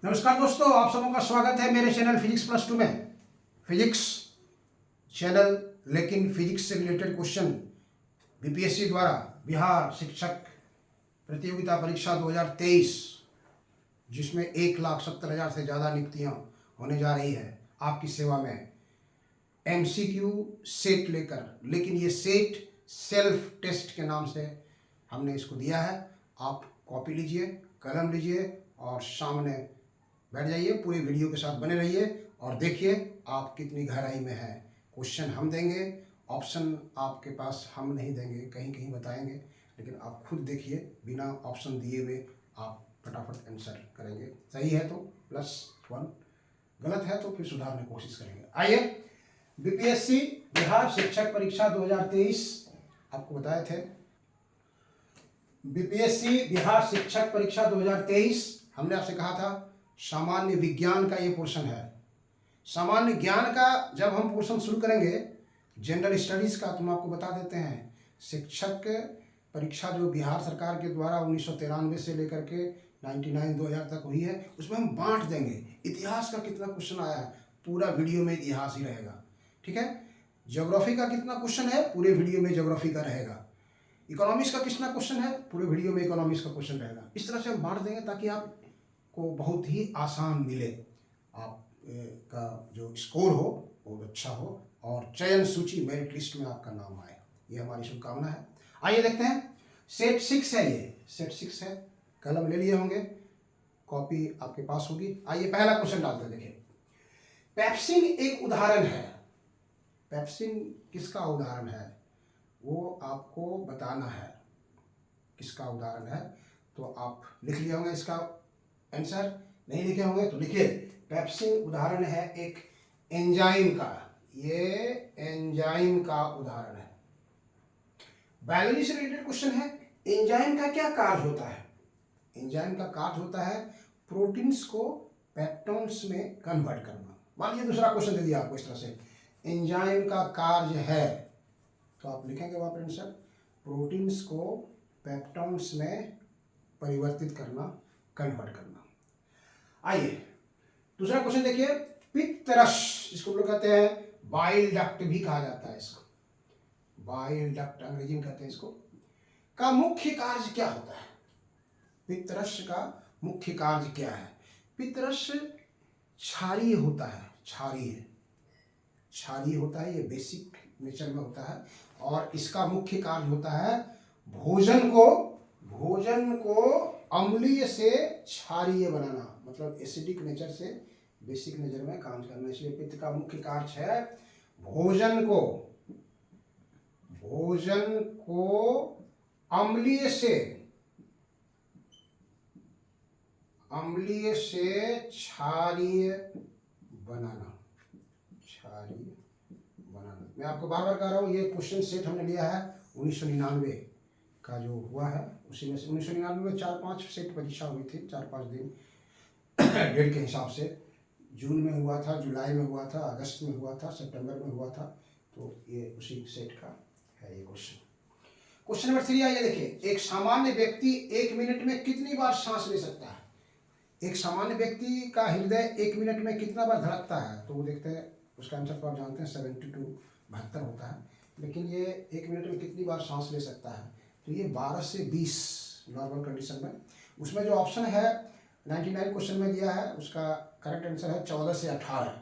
नमस्कार दोस्तों, आप सबों का स्वागत है मेरे चैनल फिजिक्स प्लस 2 में। फिजिक्स चैनल, लेकिन फिजिक्स से रिलेटेड क्वेश्चन बीपीएससी द्वारा बिहार शिक्षक प्रतियोगिता परीक्षा 2023, जिसमें 1,70,000 से ज़्यादा नियुक्तियाँ होने जा रही है आपकी सेवा में, एमसीक्यू सेट लेकर। लेकिन ये सेट सेल्फ टेस्ट के नाम से हमने इसको दिया है। आप कॉपी लीजिए, कलम लीजिए और सामने बैठ जाइए, पूरी वीडियो के साथ बने रहिए और देखिए आप कितनी गहराई में हैं। क्वेश्चन हम देंगे, ऑप्शन आपके पास हम नहीं देंगे, कहीं कहीं बताएंगे, लेकिन आप खुद देखिए, बिना ऑप्शन दिए हुए आप फटाफट आंसर करेंगे। सही है तो +1, गलत है तो फिर सुधारने की कोशिश करेंगे। आइए, बीपीएससी बिहार शिक्षक परीक्षा 2023 आपको बताए थे। बीपीएससी बिहार शिक्षक परीक्षा 2023 हमने आपसे कहा था सामान्य विज्ञान का ये पोर्शन है। सामान्य ज्ञान का जब हम पोर्शन शुरू करेंगे जनरल स्टडीज़ का, तो हम आपको बता देते हैं शिक्षक परीक्षा जो बिहार सरकार के द्वारा 1993 से लेकर के 99-2000 तक हुई है, उसमें हम बांट देंगे। इतिहास का कितना क्वेश्चन आया है, पूरा वीडियो में इतिहास ही रहेगा, ठीक है। ज्योग्राफी का कितना क्वेश्चन है, पूरे वीडियो में ज्योग्राफी का रहेगा। इकोनॉमिक्स का कितना क्वेश्चन है, पूरे वीडियो में इकोनॉमिक्स का क्वेश्चन रहेगा। इस तरह से हम बांट देंगे ताकि आप को बहुत ही आसान मिले, आप का जो स्कोर हो वो अच्छा हो और चयन सूची मेरिट लिस्ट में आपका नाम आए, ये हमारी शुभकामना है। आइए देखते हैं, सेट 6 है, ये सेट 6 है। कलम ले लिए होंगे, कॉपी आपके पास होगी। आइए पहला क्वेश्चन डालते हैं। देखिए, पेप्सिन एक उदाहरण है। पेप्सिन किसका उदाहरण है वो आपको बताना है, किसका उदाहरण है। तो आप लिख लिया होंगे इसका आंसर, नहीं लिखे होंगे तो लिखिए। पेप्सिन उदाहरण है एक एंजाइम का, ये एंजाइम का उदाहरण है। बायोलॉजी से रिलेटेड क्वेश्चन है, एंजाइम का क्या कार्य होता है। एंजाइम का कार्य होता है प्रोटीन्स को पेप्टोन्स में कन्वर्ट करना। मान लीजिए दूसरा क्वेश्चन दे दिया आपको इस तरह से, एंजाइम का कार्य है, तो आप लिखेंगे वहां पर आंसर प्रोटीन्स को पेप्टोन्स में परिवर्तित करना, कन्वर्ट करना। आइए दूसरा क्वेश्चन देखिए, पित्तरस, इसको लोग कहते हैं बाइल डक्ट भी कहा जाता है, इसको बाइल डक्ट अंग्रेजी में कहते हैं इसको, का मुख्य कार्य क्या होता है। पित्तरस का मुख्य कार्य क्या है। पित्तरस क्षारीय होता है, क्षारीय होता है, ये बेसिक नेचर में होता है और इसका मुख्य कार्य होता है भोजन को अम्लीय से क्षारीय बनाना, मतलब एसिडिक नेचर से बेसिक नेचर में काम करना। इसलिए पित्त का मुख्य कार्य है भोजन को अम्लीय से क्षारीय बनाना। मैं आपको बार बार कह रहा हूँ, ये क्वेश्चन सेट हमने लिया है 1999 का जो हुआ है, उसी में से 1999 में 4-5 सेट परीक्षा हुई थी, 4-5 दिन डेट के हिसाब से। जून में हुआ था, जुलाई में हुआ था, अगस्त में हुआ था, सितंबर में हुआ था, तो ये उसी सेट का है ये क्वेश्चन। क्वेश्चन नंबर 3 आइए देखिए, एक सामान्य व्यक्ति 1 मिनट में कितनी बार सांस ले सकता है। एक सामान्य व्यक्ति का हृदय 1 मिनट में कितना बार धड़कता है, तो वो देखते हैं, उसका आंसर तो आप जानते हैं 72 होता है, लेकिन ये 1 मिनट में कितनी बार सांस ले सकता है, तो ये 12 से 20 नॉर्मल कंडीशन में। उसमें जो ऑप्शन है 99 क्वेश्चन में दिया है, उसका करेक्ट आंसर है 14 से 18,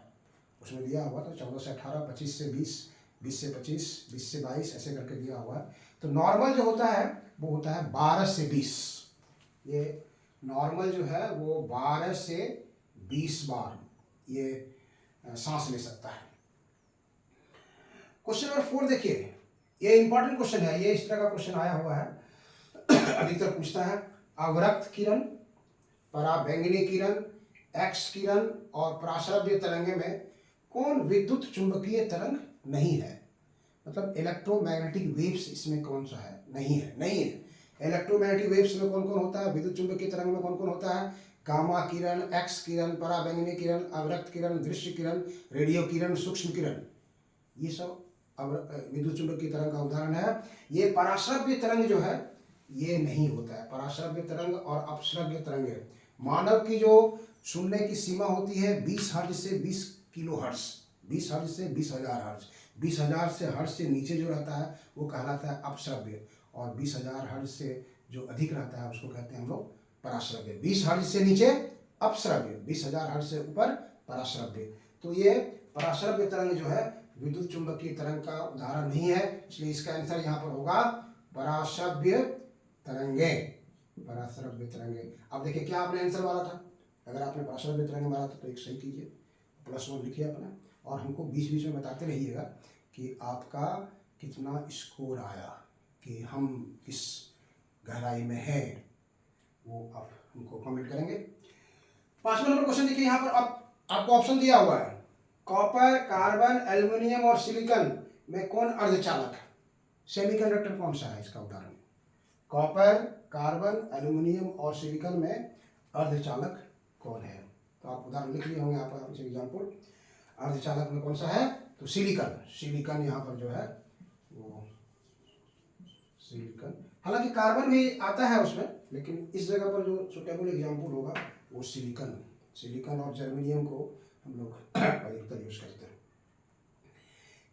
उसमें दिया हुआ था 14 से 18, 25 से 20, 20 से 25, 20 से 22 ऐसे करके दिया हुआ है। तो नॉर्मल जो होता है वो होता है 12 से 20, ये नॉर्मल जो है वो 12 से 20 बार ये सांस ले सकता है। क्वेश्चन नंबर 4 देखिए, ये इंपॉर्टेंट क्वेश्चन है, ये इस तरह का क्वेश्चन आया हुआ है, अधिकतर पूछता है अवरक्त किरण, पराबैंगनी किरण, एक्स किरण और पराश्रव्य तरंगे में कौन विद्युत चुंबकीय तरंग नहीं है। मतलब इलेक्ट्रोमैग्नेटिक वेव्स इसमें कौन सा है, नहीं है। इलेक्ट्रोमैग्नेटिक वेव्स में कौन कौन होता है, विद्युत चुंबकीय तरंग में कौन कौन होता है, गामा किरण, एक्स किरण, पराबैंगनी किरण, अवरक्त किरण, दृश्य किरण, रेडियो किरण, सूक्ष्म किरण, ये सब विद्युत चुंबकीय तरंग का उदाहरण है। ये पराश्रव्य तरंग जो है ये नहीं होता है। पराश्रव्य तरंग और अपश्रव्य तरंग, मानव की जो सुनने की सीमा होती है 20 हर्ट्ज से 20 किलो हर्ट्ज, 20 हर्ट्ज से 20,000 हर्ट्ज। 20,000 से हर्ट्ज से नीचे जो रहता है वो कहलाता है अपश्रव्य, और 20,000 हर्ट्ज से जो अधिक रहता है उसको कहते हैं हम लोग पराश्रव्य। 20 हर्ट्ज से नीचे अपश्रव्य, 20,000 हर्ट्ज से ऊपर पराश्रव्य। तो ये पराश्रव्य तरंग जो है विद्युत चुंबकीय तरंग का उदाहरण नहीं है, इसलिए इसका आंसर यहाँ पर होगा पराश्रव्य तरंगे, पराश्रव्य तरंगे। अब देखिए क्या आपने आंसर मारा था, अगर आपने पराश्रव्य तरंग मारा था तो एक सही कीजिए, +1 लिखिए अपना, और हमको बीच बीच में बताते रहिएगा कि आपका कितना स्कोर आया, कि हम किस गहराई में हैं, वो आप हमको कमेंट करेंगे। 5वां नंबर क्वेश्चन देखिए, यहाँ पर आपको ऑप्शन दिया हुआ है, कॉपर, कार्बन, एल्युमिनियम और सिलिकॉन में कौन अर्धचालक है? सेमीकंडक्टर कौन सा है इसका उदाहरण? कॉपर, कार्बन, एल्युमिनियम और सिलिकॉन में अर्धचालक कौन है? तो आप उदाहरण लिख लिए होंगे यहाँ पर एग्जाम्पल। अर्धचालक में कौन सा है? तो सिलिकॉन, सिलिकॉन यहाँ पर जो है वो सिलिकॉन, हालांकि कार्बन भी आता है उसमें, लेकिन इस जगह पर जो सुटेबल एग्जाम्पल होगा वो सिलिकॉन, सिलिकॉन और जर्मेनियम को हम लोग अधिकतर यूज करते हैं।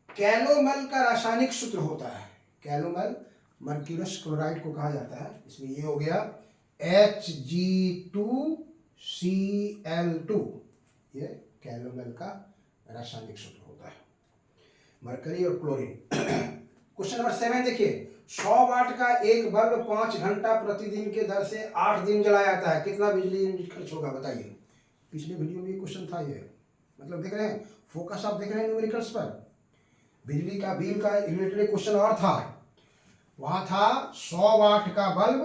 कैलोमल का रासायनिक सूत्र होता है, कैलोमल मर्क्यूरस क्लोराइड को कहा जाता है, इसलिए ये हो गया Hg2Cl2, ये कैलोमल का रासायनिक सूत्र होता है, मरकरी और क्लोरीन। क्वेश्चन नंबर 7 देखिए, 100 वाट का एक बल्ब 5 घंटा प्रतिदिन के दर से 8 दिन जलाया जाता है, कितना बिजली यूनिट खर्च होगा बताइए? पिछले वीडियो में क्वेश्चन था ये, मतलब देख रहे हैं, फोकस आप देख रहे हैं न्यूमेरिकल्स पर। बिजली का बिल का रिलेटेड क्वेश्चन और था, वहां था 100 वाट का बल्ब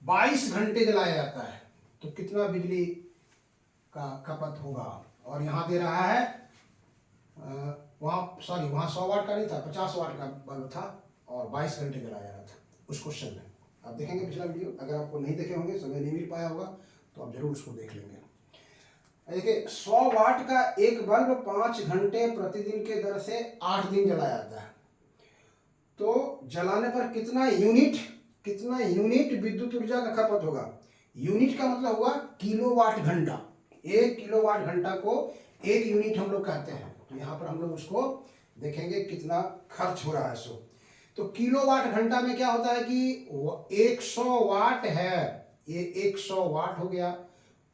22 घंटे जलाया जाता है, तो कितना बिजली का खपत होगा? और यहाँ दे रहा है वहाँ 100 वाट का नहीं था, 50 वाट का बल्ब था और 22 घंटे जलाया जा रहा था उस क्वेश्चन में। आप देखेंगे पिछला वीडियो, अगर आपको नहीं देखे होंगे, समय नहीं मिल पाया होगा, तो आप जरूर उसको देख लेंगे। देखिए 100 वाट का एक बल्ब 5 घंटे प्रतिदिन के दर से 8 दिन जलाया जाता है, तो जलाने पर कितना यूनिट विद्युत ऊर्जा का खपत होगा? यूनिट का मतलब हुआ किलोवाट घंटा, 1 किलोवाट घंटा को 1 यूनिट हम लोग कहते हैं, तो यहाँ पर हम लोग उसको देखेंगे कितना खर्च हो रहा है सो। तो किलोवाट घंटा में क्या होता है कि 100 वाट है, ये 100 वाट हो गया,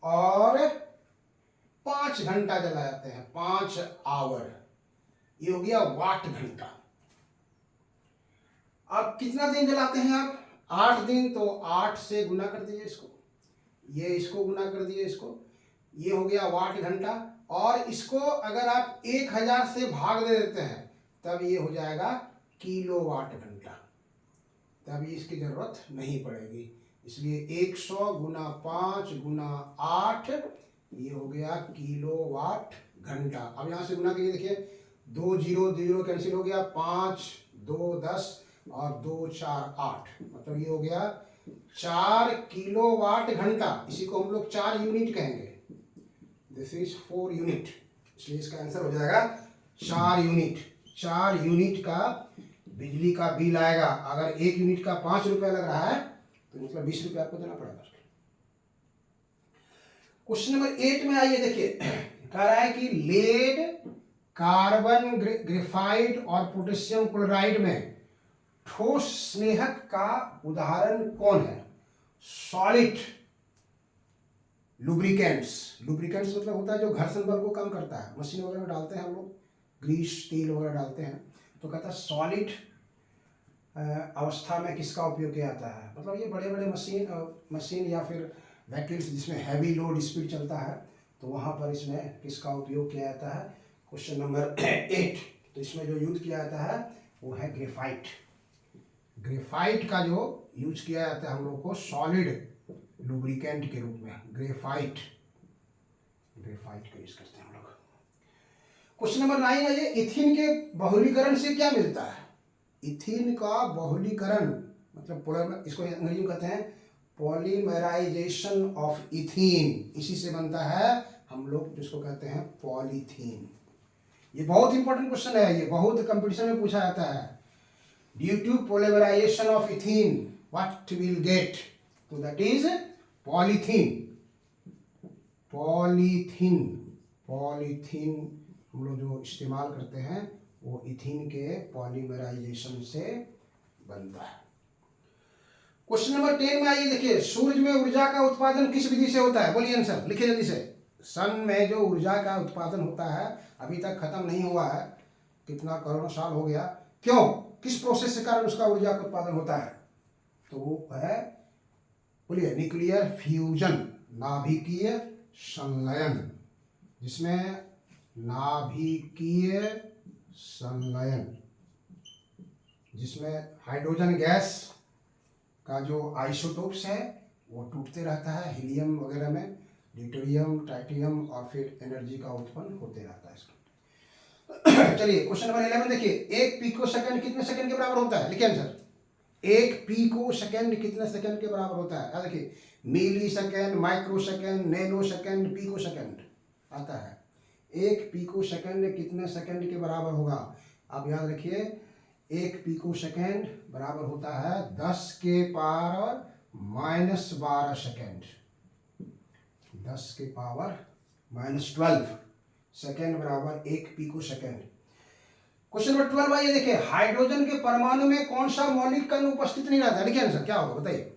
और 5 घंटा जलाए जाते हैं, 5 आवर, ये हो गया वाट घंटा। अब कितना दिन जलाते हैं आप? 8 दिन, तो 8 से गुना कर दीजिए इसको, ये इसको गुना कर दीजिए इसको, ये हो गया वाट घंटा, और इसको अगर आप 1000 से भाग दे देते हैं तब ये हो जाएगा किलोवाट घंटा, तब इसकी जरूरत नहीं पड़ेगी, इसलिए 100 गुना 5 गुना 8, ये हो गया किलोवाट घंटा। अब यहाँ से गुना कीजिए, देखिए 2 0 0 कैंसिल हो गया, 5 2 10 और 2 4 8, मतलब ये हो गया 4 किलोवाट घंटा, इसी को हम लोग 4 यूनिट कहेंगे, दिस इज 4 यूनिट, इसलिए इसका आंसर हो जाएगा 4 यूनिट। 4 यूनिट का बिजली का बिल आएगा। अगर 1 यूनिट का 5 रुपया लग रहा है तो मतलब 20 रुपया आपको देना पड़ेगा। क्वेश्चन नंबर 8 में आइए, देखिए कह रहा है कि लेड, कार्बन, ग्रेफाइट और पोटेशियम क्लोराइड में ठोस स्नेहक का उदाहरण कौन है? सॉलिड लुब्रिकेंट्स, लुब्रिकेंट्स मतलब होता है जो घर्षण बल को कम करता है, मशीन वगैरह में डालते हैं हम लोग, ग्रीस तेल वगैरह डालते हैं, तो कहता है सॉलिड अवस्था में किसका उपयोग किया जाता है? मतलब ये बड़े बड़े मशीन या फिर व्हीकल्स जिसमें हैवी लोड स्पीड चलता है, तो वहाँ पर इसमें किसका उपयोग किया जाता है? क्वेश्चन नंबर 8, तो इसमें जो यूज किया जाता है वो है ग्रेफाइट। ग्रेफाइट का जो यूज किया जाता है हम लोग को सॉलिड लुब्रिकेंट के रूप में, ग्रेफाइट का यूज करते हैं हम लोग। क्वेश्चन नंबर 9 है, इथिन के बहुलीकरण से क्या मिलता है? इथिन का बहुलीकरण मतलब इसको अंग्रेजी में कहते हैं पॉलीमराइजेशन ऑफ इथीन, इसी से बनता है हम लोग जिसको कहते हैं पॉलीथीन। ये बहुत इंपॉर्टेंट क्वेश्चन है, ये बहुत कंपटीशन में पूछा जाता है। Due to polymerisation of ethene what will get? तो that is polythene. Polythene, polythene हम लोग जो इस्तेमाल करते हैं वो इथीन के पॉलीमराइजेशन से बनता है। क्वेश्चन नंबर 10 में आइए देखिए, सूरज में ऊर्जा का उत्पादन किस विधि से होता है? बोलिए आंसर, लिखिए जल्दी से। सन में जो ऊर्जा का उत्पादन होता है अभी तक खत्म नहीं हुआ है, कितना करोड़ों साल हो गया, क्यों, किस प्रोसेस के कारण उसका ऊर्जा का उत्पादन होता है? तो वो है, बोलिए, न्यूक्लियर फ्यूजन, नाभिकीय संलयन, जिसमें नाभिकीय संलयन, जिसमें हाइड्रोजन गैस का जो आइसोटोप्स है वो टूटते रहता है हीलियम वगैरह में, ड्यूटेरियम, ट्राइटियम, और फिर एनर्जी का उत्पन्न होते रहता है इसका। चलिए क्वेश्चन नंबर 11 देखिए, एक पिको सेकंड कितने सेकंड के बराबर होता है? लिखिए आंसर। एक पिको सेकंड कितने सेकंड के बराबर होता है? देखिए, millisecond, microsecond, nanosecond, picosecond आता है। एक पिको सेकंड कितने सेकंड के बराबर होगा? आप याद रखिए, एक पिको सेकंड बराबर होता है 10 के पावर -12 सेकंड, 10 के पावर -12 सेकंड बराबर एक पिको सेकंड। क्वेश्चन नंबर 12 आइए देखिए, हाइड्रोजन के परमाणु में कौन सा मौलिक कण उपस्थित नहीं रहता है? लिखिए आंसर, क्या होगा बताइए।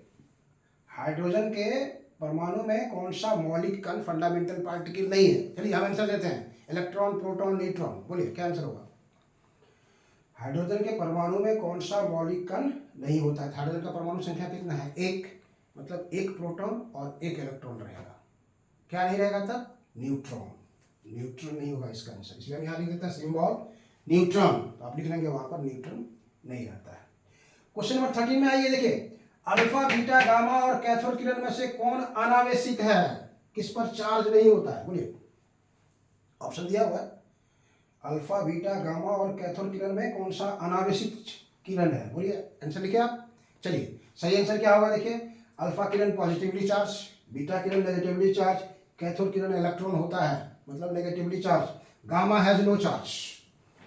हाइड्रोजन के परमाणु में कौन सा मौलिक कण, फंडामेंटल पार्टिकल नहीं है? चलिए हम आंसर देते हैं, इलेक्ट्रॉन, प्रोटॉन, न्यूट्रॉन। बोलिए क्या आंसर होगा? हाइड्रोजन के परमाणु में कौन सा मौलिक कण नहीं होता है? हाइड्रोजन का परमाणु संख्या कितना है? एक, मतलब एक प्रोटॉन और एक इलेक्ट्रॉन रहेगा। क्या नहीं रहेगा तब? न्यूट्रॉन, न्यूट्रॉन नहीं होगा इसका आंसर, इसलिए हम यहाँ लिख देते हैं सिंबल न्यूट्रॉन, तो आप लिख लेंगे वहां पर न्यूट्रॉन नहीं रहता है। क्वेश्चन नंबर 13 में आइए देखिए, अल्फा, बीटा, गामा और कैथोड किरण में से कौन अनावेशित है, किस पर चार्ज नहीं होता है? बोलिए, ऑप्शन दिया हुआ है, अल्फा, बीटा, गामा और कैथोड किरण में कौन सा अनावेशित किरण है? बोलिए आंसर लिखिए आप। चलिए सही आंसर क्या होगा देखिए, अल्फा किरण पॉजिटिवली चार्ज, बीटा किरण नेगेटिवली चार्ज, कैथोड किरण इलेक्ट्रॉन होता है मतलब negatively charge, gamma has no charge,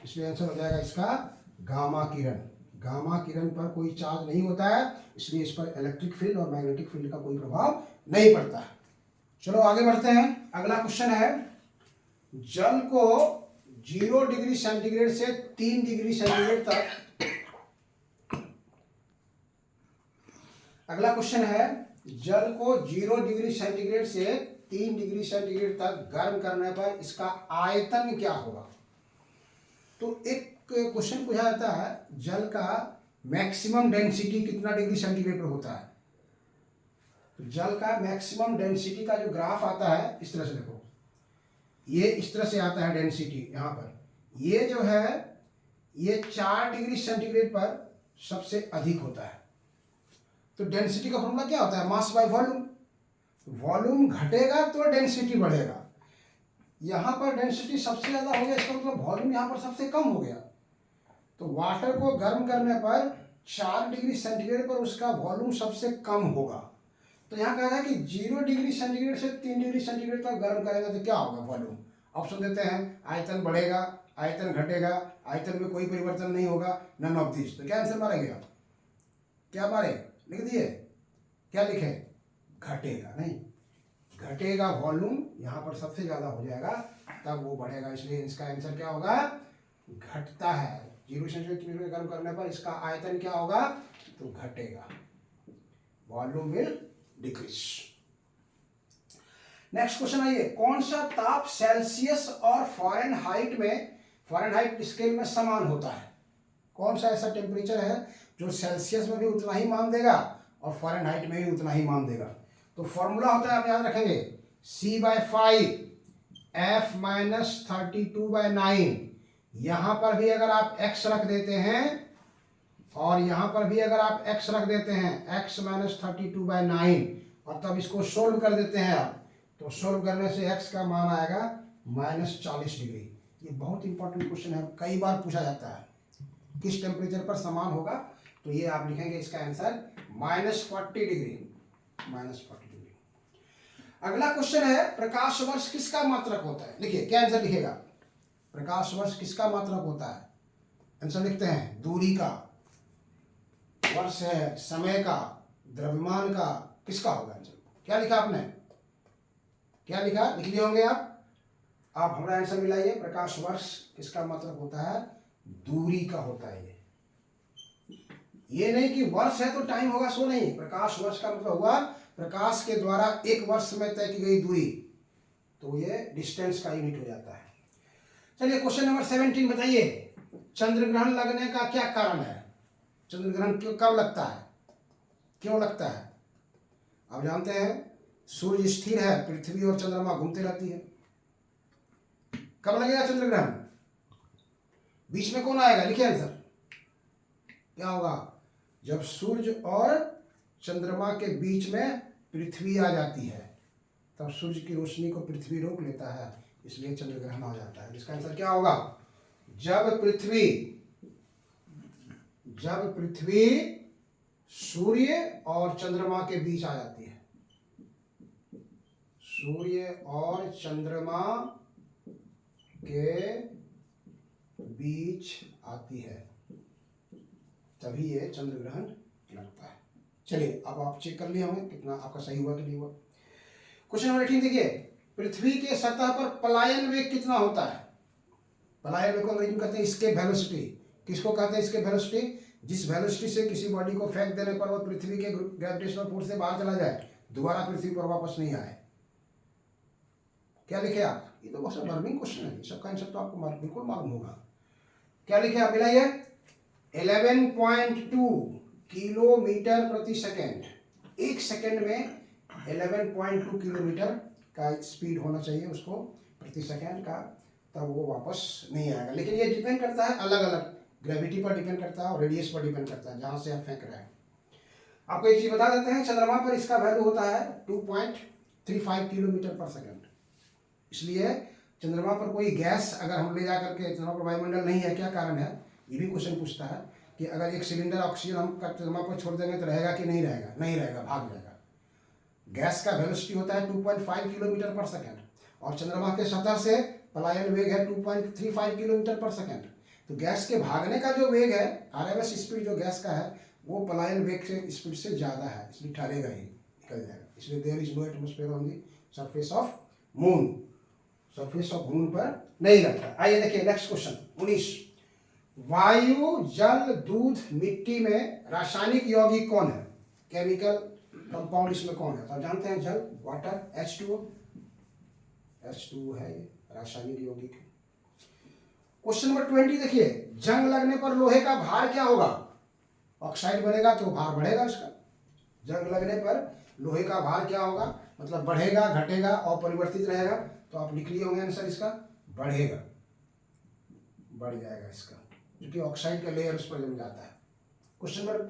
इसलिए आंसर हो जाएगा इसका गामा किरण। गामा किरण पर कोई चार्ज नहीं होता है, इसलिए इस पर इलेक्ट्रिक फील्ड और मैग्नेटिक फील्ड का कोई प्रभाव नहीं पड़ता है। चलो आगे बढ़ते हैं, अगला क्वेश्चन है, जल को 0 डिग्री सेंटीग्रेड से 3 डिग्री सेंटीग्रेड तक, अगला क्वेश्चन है, जल को 0 डिग्री सेंटीग्रेड से 3 डिग्री सेंटीग्रेड तक गर्म करने पर इसका आयतन क्या होगा? तो एक क्वेश्चन पूछा जाता है, जल का मैक्सिमम डेंसिटी कितना डिग्री सेंटीग्रेड पर होता है? तो जल का मैक्सिमम डेंसिटी का जो ग्राफ आता है इस तरह से देखो, ये इस तरह से आता है डेंसिटी, यहाँ पर ये जो है ये 4 डिग्री सेंटीग्रेड पर सबसे अधिक होता है। तो डेंसिटी का फॉर्मूला क्या होता है? मास बाय वॉल्यूम, वॉल्यूम घटेगा तो डेंसिटी बढ़ेगा। यहाँ पर डेंसिटी सबसे ज़्यादा हो गया, इसका मतलब वॉल्यूम यहाँ पर सबसे कम हो गया। तो वाटर को गर्म करने पर 4 डिग्री सेंटीग्रेड पर उसका वॉल्यूम सबसे कम होगा। तो यहाँ कह रहा है कि 0 डिग्री सेंटीग्रेड से 3 डिग्री सेंटीग्रेड तक गर्म करेगा तो क्या होगा वॉल्यूम? ऑप्शन देते हैं, आयतन बढ़ेगा, आयतन घटेगा, आयतन में कोई परिवर्तन नहीं होगा, नन ऑफ दिस। तो क्या आंसर मारेंगे आप? क्या मारे? लिख दिए, क्या लिखे? घटेगा, नहीं घटेगा वॉल्यूम, यहाँ पर सबसे ज़्यादा हो जाएगा तब वो बढ़ेगा, इसलिए इसका आंसर क्या होगा? घटता है। 0 सेंटीग्रेड गर्म करने पर इसका आयतन क्या होगा? तो घटेगा, volume will decrease. Next question आइए, कौन सा ताप सेल्सियस और फ़ारेनहाइट में, फ़ारेनहाइट स्केल में समान होता है? कौन सा ऐसा टेम्परेचर है जो सेल्सियस में भी उतना ही मान देगा और फ़ारेनहाइट में भी उतना ही मान देगा? तो फॉर्मूला होता है, आप याद रखेंगे, C/5 F - 32/9। यहाँ पर भी अगर आप x रख देते हैं और यहाँ पर भी अगर आप x रख देते हैं, x - 32/9, और तब इसको सोल्व कर देते हैं आप, तो सोल्व करने से x का मान आएगा -40 डिग्री। ये बहुत इंपॉर्टेंट क्वेश्चन है, कई बार पूछा जाता है, किस टेम्परेचर पर समान होगा? तो ये आप लिखेंगे इसका आंसर -40 डिग्री, -40 डिग्री। अगला क्वेश्चन है, प्रकाश वर्ष किसका मात्रक होता है? लिखिए क्या आंसर लिखेगा? प्रकाश वर्ष किसका मात्रक होता है? आंसर लिखते हैं, दूरी का, वर्ष है, समय का, द्रव्यमान का, किसका होगा आंसर? क्या लिखा आपने? क्या लिखा, लिख लिए होंगे आप हमारा आंसर मिलाइए। प्रकाश वर्ष किसका मतलब होता है, दूरी का होता है। ये नहीं कि वर्ष है तो टाइम होगा, सो नहीं। प्रकाश वर्ष का मतलब हुआ प्रकाश के द्वारा एक वर्ष में तय की गई दूरी, तो ये डिस्टेंस का यूनिट हो जाता है। चलिए क्वेश्चन नंबर 17 बताइए, चंद्र ग्रहण लगने का क्या कारण है। चंद्र ग्रहण कब लगता है, क्यों लगता है। आप जानते हैं सूर्य स्थिर है, पृथ्वी और चंद्रमा घूमते रहती है। कब लगेगा चंद्र ग्रहण, बीच में कौन आएगा, लिखिए आंसर क्या होगा, जब सूर्य और चंद्रमा के बीच में पृथ्वी आ जाती है, तब सूर्य की रोशनी को पृथ्वी रोक लेता है, इसलिए चंद्र ग्रहण आ जाता है। इसका आंसर क्या होगा, जब पृथ्वी सूर्य और चंद्रमा के बीच आ जाती है, सूर्य और चंद्रमा के बीच आती है, तभी ये चंद्र ग्रहण लगता है। चलिए अब आप चेक कर लिए होंगे कितना आपका सही हुआ कि नहीं हुआ। क्वेश्चन नंबर 18 देखिए, पृथ्वी के सतह पर पलायन वेग कितना होता है। पलायन वेग को अंग्रेजी में कहते हैं एस्केप वेलोसिटी। किसको कहते हैं एस्केप वेलोसिटी, जिस वेलोसिटी से किसी बॉडी को फेंक देने पर वो पृथ्वी के ग्रेविटेशनल फोर्स से बाहर चला जाए, दोबारा पृथ्वी पर वापस नहीं आए। क्या लिखे आप, ये तो बहुत बर्निंग क्वेश्चन है, सबका आंसर तो आपको बिल्कुल मालूम होगा। क्या लिखे आप, मिलाइए, 11.2 किलोमीटर प्रति सेकेंड। एक सेकेंड में 11.2 किलोमीटर का स्पीड होना चाहिए उसको प्रति सेकेंड का, तब वो वापस नहीं आएगा। लेकिन ये डिपेंड करता है अलग अलग, ग्रेविटी पर डिपेंड करता है और रेडियस पर डिपेंड करता है जहाँ से आप फेंक रहे हैं। आपको एक चीज़ बता देते हैं, चंद्रमा पर इसका वैल्यू होता है 2.35 किलोमीटर पर सेकेंड। इसलिए चंद्रमा पर कोई गैस अगर हम ले जा करके, चंद्रमा पर वायुमंडल नहीं है, क्या कारण है, ये भी क्वेश्चन पूछता है कि अगर एक सिलेंडर ऑक्सीजन हम चंद्रमा पर छोड़ देंगे तो रहेगा कि नहीं रहेगा, नहीं रहेगा, भाग जाएगा। गैस का वेलोसिटी होता है 2.5 किलोमीटर पर सेकेंड और चंद्रमा के सतह से पलायन वेग है 2.35 किलोमीटर पर सेकेंड। तो गैस के भागने का जो वेग है, आरएमएस स्पीड जो गैस का है, वो पलायन वेग से स्पीड से ज़्यादा है, इसलिए ठहरेगा ही, निकल जाएगा। इसलिए there is no atmosphere on the surface of moon, surface of moon पर नहीं रहता। आइए देखिए नेक्स्ट क्वेश्चन 19, वायु, जल, दूध, मिट्टी में रासायनिक यौगिक कौन है, केमिकल कंपाउंड इसमें कौन है। तो आप जानते हैं जल, वाटर, H2O है ये रासायनिक यौगिक। क्वेश्चन नंबर 20 देखिए, जंग लगने पर लोहे का भार क्या होगा, ऑक्साइड बनेगा तो भार बढ़ेगा इसका। जंग लगने पर लोहे का भार क्या होगा, मतलब बढ़ेगा, घटेगा, अपरिवर्तित रहेगा। तो आप लिख लिए होंगे आंसर इसका, बढ़ेगा, बढ़ जाएगा इसका, क्योंकि ऑक्साइड का लेयर उस पर जम जाता है। क्वेश्चन नंबर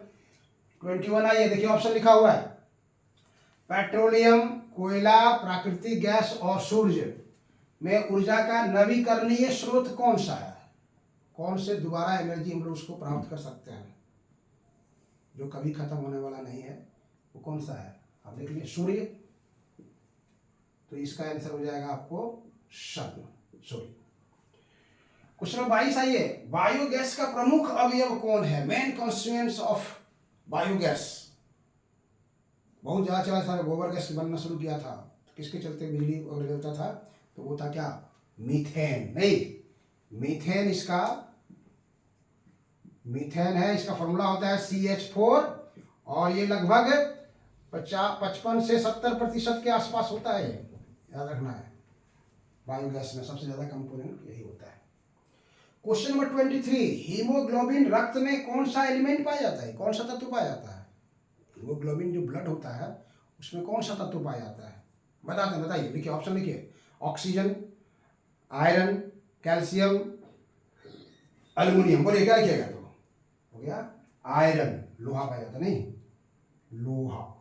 21 आइए देखिए, ऑप्शन लिखा हुआ है, पेट्रोलियम, कोयला, प्राकृतिक गैस और सूर्य में ऊर्जा का नवीकरणीय स्रोत कौन सा है। कौन से दोबारा एनर्जी हम लोग उसको प्राप्त कर सकते हैं जो कभी खत्म होने वाला नहीं है, वो कौन सा है, आप देख लीजिए, सूर्य। तो इसका आंसर हो जाएगा आपको सूर्य। क्वेश्चन नंबर 22 आइए, बायोगैस का प्रमुख अवयव कौन है, मेन कॉन्स्टिट्यूएंट्स ऑफ बायोगैस। बहुत ज़्यादा चला था, गोबर गैस बनना शुरू किया था, तो किसके चलते बिजली और जलता था, तो वो था क्या, मीथेन। नहीं, मीथेन है, इसका फॉर्मूला होता है CH4 और ये लगभग 55 से 70% के आसपास होता है, याद रखना है। बायोगैस में सबसे ज़्यादा कंपोनेंट यही होता है। क्वेश्चन नंबर 23, हीमोग्लोबिन रक्त में कौन सा एलिमेंट पाया जाता है, कौन सा तत्व पाया जाता है। हीमोग्लोबिन जो ब्लड होता है उसमें कौन सा तत्व पाया जाता है, बताते हैं, बताइए, लिखिए, ऑप्शन लिखिए, ऑक्सीजन, आयरन, कैल्शियम, एल्युमिनियम। बोलिए क्या लिखिएगा, तो हो गया आयरन, लोहा पाया जाता, नहीं, लोहा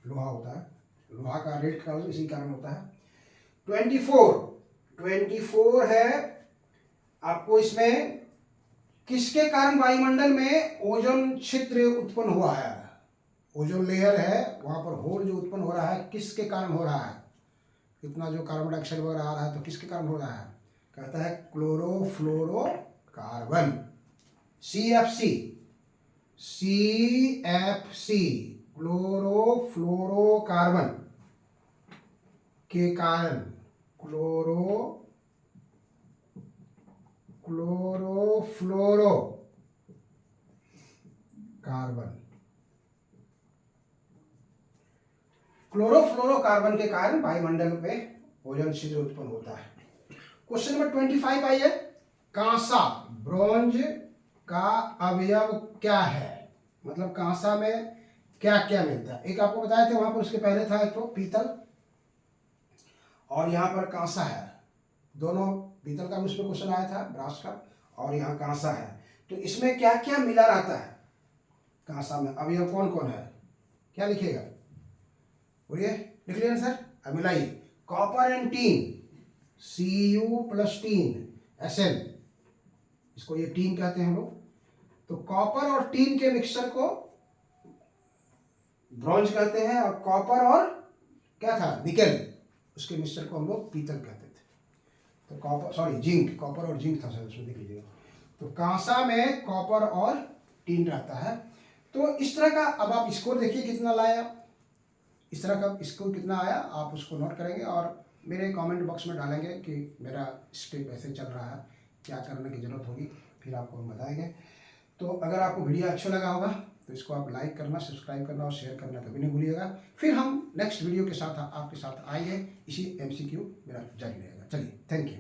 होता है, लोहा का रेड कलर इसी कारण होता है। 24 है आपको, इसमें किसके कारण वायुमंडल में ओजोन छिद्र उत्पन्न हुआ है, ओजोन लेयर है वहां पर होल जो उत्पन्न हो रहा है, किसके कारण हो रहा है, इतना जो कार्बन डाइऑक्साइड वगैरह आ रहा है, तो किसके कारण हो रहा है, कहता है क्लोरोफ्लोरोकार्बन, CFC, क्लोरोफ्लोरोकार्बन के कारण क्लोरोफ्लोरोकार्बन के कारण वायुमंडल में ओजोन छिद्र उत्पन्न होता है। क्वेश्चन नंबर 25 आइए। कांसा ब्रॉन्ज का अवयव क्या है? मतलब कांसा में क्या क्या मिलता है? एक आपको बताए थे वहां पर, उसके पहले था एक तो पीतल और यहाँ पर कांसा है। दोनों, पीतल का भी उसमें क्वेश्चन आया था, ब्रास का, और यहाँ कांसा है। तो इसमें क्या क्या मिला रहता है कांसा में? अवयव कौन कौन है? क्या लिखिएगा? बोलिए, लिख लिया सर? अब मिलाइए। Copper and tin, Cu plus tin Sn, इसको ये टीन कहते हैं हम लोग। तो कॉपर और टीन के मिक्सचर को ब्रॉन्ज कहते हैं, और कॉपर और क्या था, निकेल, उसके मिक्सचर को हम लोग पीतल कहते थे। तो कॉपर, सॉरी जिंक, कॉपर और जिंक था सर, उसमें देख लीजिएगा। तो कांसा में कॉपर और टीन रहता है। तो इस तरह का, अब आप स्कोर देखिए कितना लाया, इस तरह का स्कोर कितना आया आप उसको नोट करेंगे और मेरे कमेंट बॉक्स में डालेंगे कि मेरा स्टेप ऐसे चल रहा है, क्या करने की ज़रूरत होगी, फिर आपको हम बताएंगे। तो अगर आपको वीडियो अच्छा लगा होगा तो इसको आप लाइक करना, सब्सक्राइब करना और शेयर करना कभी नहीं भूलिएगा। फिर हम नेक्स्ट वीडियो के साथ आपके साथ आएंगे। इसी MCQ मेरा जारी रहेगा। चलिए, थैंक यू।